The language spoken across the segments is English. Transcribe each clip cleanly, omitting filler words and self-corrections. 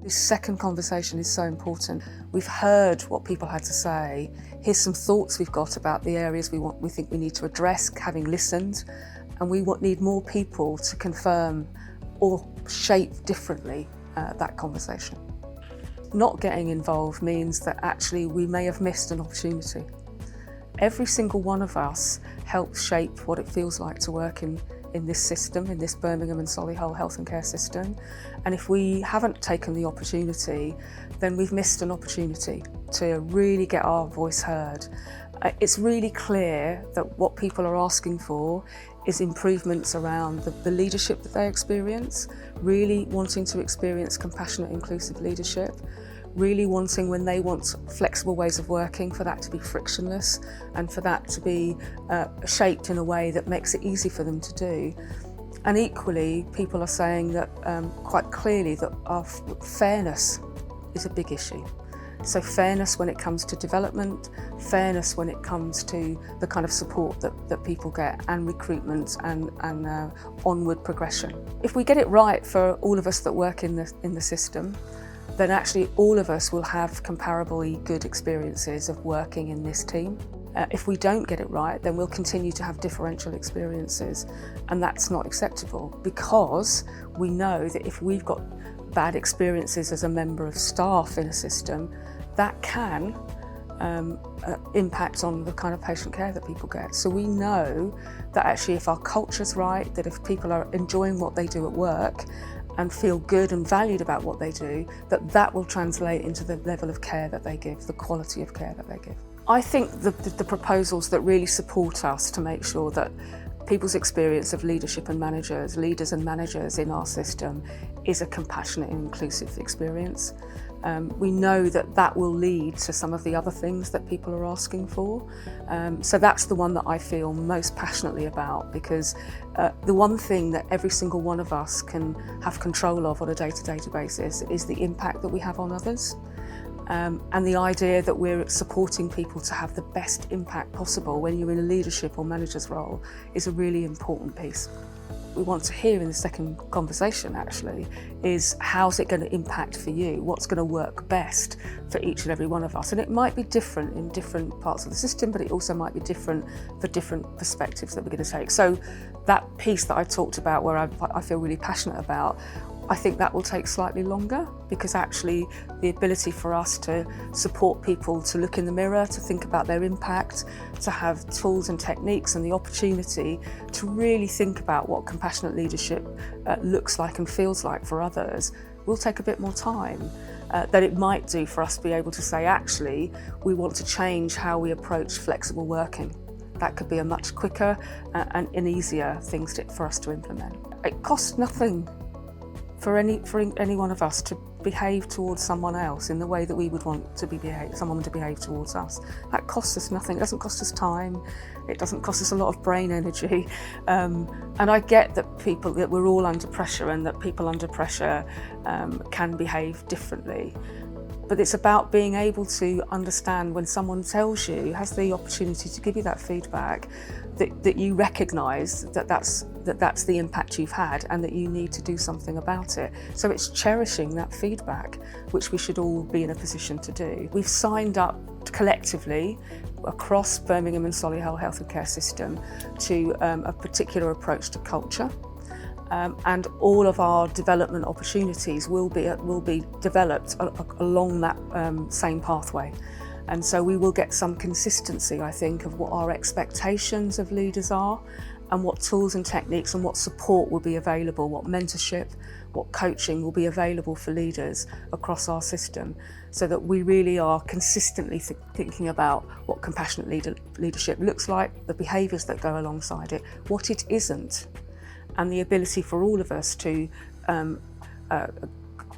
This second conversation is so important. We've heard what people had to say. Here's some thoughts we've got about the areas we think we need to address, having listened, and we need more people to confirm or shape differently that conversation. Not getting involved means that actually we may have missed an opportunity. Every single one of us helps shape what it feels like to work in this system, in this Birmingham and Solihull health and care system. And if we haven't taken the opportunity, then we've missed an opportunity to really get our voice heard. It's really clear that what people are asking for is improvements around the leadership that they experience, really wanting to experience compassionate, inclusive leadership, really wanting, when they want flexible ways of working, for that to be frictionless and for that to be shaped in a way that makes it easy for them to do. And equally, people are saying that quite clearly that our fairness is a big issue. So fairness when it comes to development, fairness when it comes to the kind of support that people get, and recruitment and onward progression. If we get it right for all of us that work in the system, then actually all of us will have comparably good experiences of working in this team. If we don't get it right, then we'll continue to have differential experiences, and that's not acceptable, because we know that if we've got bad experiences as a member of staff in a system, that can impact on the kind of patient care that people get. So we know that actually if our culture's right, that if people are enjoying what they do at work and feel good and valued about what they do, that will translate into the level of care that they give, the quality of care that they give. I think the proposals that really support us to make sure that people's experience of leadership and leaders and managers in our system is a compassionate and inclusive experience. We know that will lead to some of the other things that people are asking for. So that's the one that I feel most passionately about, because the one thing that every single one of us can have control of on a day-to-day basis is the impact that we have on others. And the idea that we're supporting people to have the best impact possible when you're in a leadership or manager's role is a really important piece. We want to hear in the second conversation actually is, how's it going to impact for you? What's going to work best for each and every one of us? And it might be different in different parts of the system, but it also might be different for different perspectives that we're going to take. So that piece that I talked about, where I feel really passionate about, I think that will take slightly longer, because actually the ability for us to support people to look in the mirror, to think about their impact, to have tools and techniques and the opportunity to really think about what compassionate leadership looks like and feels like for others will take a bit more time than it might do for us to be able to say, actually, we want to change how we approach flexible working. That could be a much quicker and easier thing for us to implement. It costs nothing for any one of us to behave towards someone else in the way that we would want someone to behave towards us. That costs us nothing. It doesn't cost us time. It doesn't cost us a lot of brain energy. And I get that we're all under pressure, and that people under pressure can behave differently. But it's about being able to understand when someone tells you, has the opportunity to give you that feedback, that you recognise that's the impact you've had, and that you need to do something about it. So it's cherishing that feedback, which we should all be in a position to do. We've signed up collectively across Birmingham and Solihull health and care system to a particular approach to culture. And all of our development opportunities will be developed along that same pathway. And so we will get some consistency, I think, of what our expectations of leaders are, and what tools and techniques and what support will be available, what mentorship, what coaching will be available for leaders across our system, so that we really are consistently thinking about what compassionate leadership looks like, the behaviours that go alongside it, what it isn't, and the ability for all of us to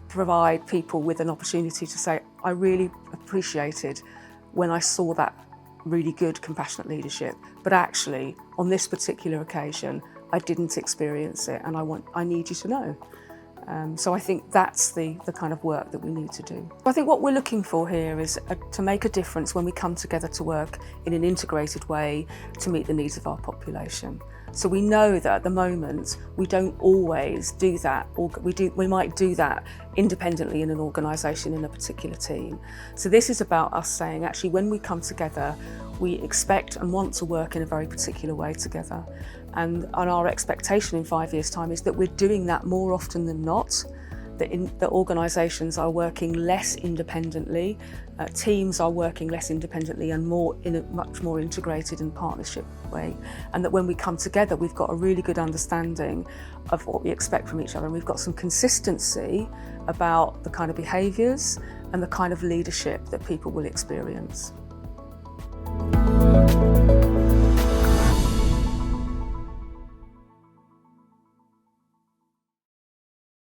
provide people with an opportunity to say, I really appreciated when I saw that really good compassionate leadership, but actually on this particular occasion I didn't experience it, and I need you to know. So I think that's the kind of work that we need to do. I think what we're looking for here is to make a difference when we come together to work in an integrated way to meet the needs of our population. population. So we know that at the moment we don't always do that, or we might do that independently in an organisation, in a particular team. So this is about us saying, actually, when we come together, we expect and want to work in a very particular way together. And our expectation in 5 years' time is that we're doing that more often than not, that organisations are working less independently, teams are working less independently and more in a much more integrated and partnership way, and that when we come together we've got a really good understanding of what we expect from each other, and we've got some consistency about the kind of behaviours and the kind of leadership that people will experience.